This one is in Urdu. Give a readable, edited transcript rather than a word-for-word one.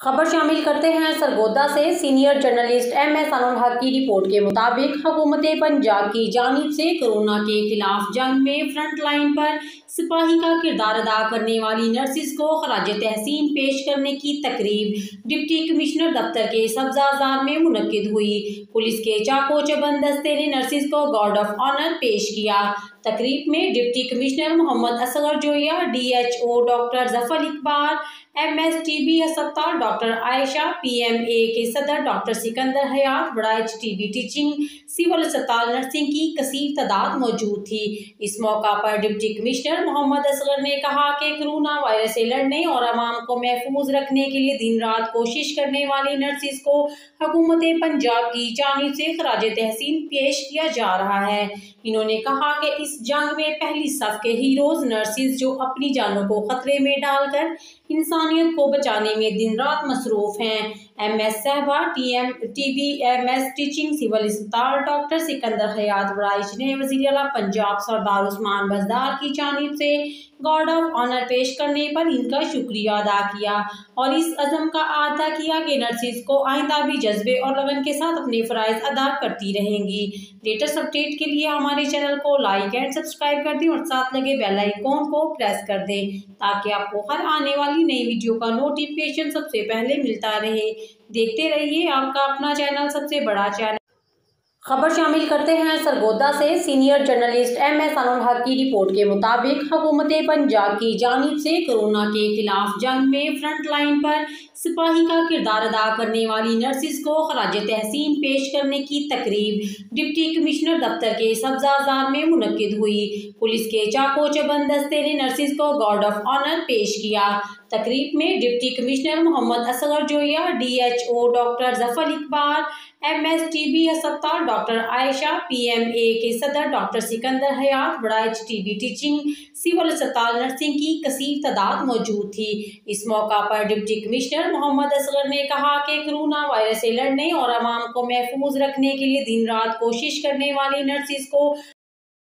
خبر شامل کرتے ہیں سرگودا سے۔ Senior journalist M S Anwarulhaq کی رپورٹ کے مطابق حکومت پنجاب کی جانب سے کورونا کے خلاف جنگ میں فرنٹ لائن پر سپاہی کا کردار ادا کرنے والی نرسز کو خراج تحسین پیش کرنے کی تقریب ڈپٹی کمشنر دفتر کے سبزہ زار میں منعقد ہوئی۔ پولیس کے چاقو چبند دستے نے نرسز کو گارڈ آف آنر پیش کیا۔ تقریب میں deputy commissioner Muhammad Asghar Joya, D H O doctor Zafar Iqbal, M S T B ہسپتال doctor Ayesha, P M A کے صدر doctor Sikandar Hayat, Waraich T B teaching civil اسپتال نرسنگ کی کثیر تعداد موجود تھی۔ اس موقع پر ڈپٹی کمشنر محمد اصغر نے کہا کہ کورونا وائرس سے لڑنے اور عوام کو محفوظ رکھنے کے لیے دن رات کوشش کرنے والی نرسز کو حکومت پنجاب کی جانب سے خراج تحسین پیش کیا جا رہا ہے۔ انہوں نے کہا کہ اس جنگ میں پہلی صف کے ہیروز نرسز جو اپنی جانوں کو خطرے میں ڈال کر انسانیت کو بچانے میں دن رات مصروف ہیں۔ ایم ایس صاحبہ، T B M S teaching civil اسپتال ڈاکٹر سکندر حیات وڑائچ نے وزیر اعلیٰ پنجاب سردار عثمان بزدار کی جانب سے گارڈ آف آنر پیش کرنے پر ان کا شکریہ ادا کیا اور اس عزم کا اعادہ کیا کہ نرسز کو آئندہ بھی جذبے اور لگن کے ساتھ اپنے فرائض ادا کرتی رہیں گی۔ لیٹسٹ اپڈیٹ کے لیے ہمارے چینل کو لائک اینڈ سبسکرائب کر دیں اور ساتھ لگے بیل آئیکن کو پریس کر دیں تاکہ آپ کو ہر آنے والی نئی ویڈیو کا نوٹیفیکیشن سب سے پہلے ملتا رہے۔ دیکھتے رہیے آپ کا اپنا چینل، سب سے بڑا چینل۔ خبر شامل کرتے ہیں سرگودا سے۔ Senior journalist M S Anwarulhaq کی رپورٹ کے مطابق حکومت پنجاب کی جانب سے کورونا کے خلاف جنگ میں فرنٹ لائن پر سپاہی کا کردار ادا کرنے والی نرسز کو خراج تحسین پیش کرنے کی تقریب ڈپٹی کمشنر دفتر کے سبزہ زار میں منعقد ہوئی۔ پولیس کے چاقو چبند دستے نے نرسز کو گارڈ آف آنر پیش کیا۔ تقریب میں deputy commissioner Muhammad Asghar Joya, D H O doctor Zafar Iqbal, M S T B ہسپتال doctor Ayesha, P M A کے صدر doctor Sikandar Hayat, Waraich T B teaching civil اسپتال نرسنگ کی کثیر تعداد موجود تھی۔ اس موقع پر ڈپٹی کمشنر محمد اصغر نے کہا کہ کورونا وائرس سے لڑنے اور عوام کو محفوظ رکھنے کے لیے دن رات کوشش کرنے والی نرسز کو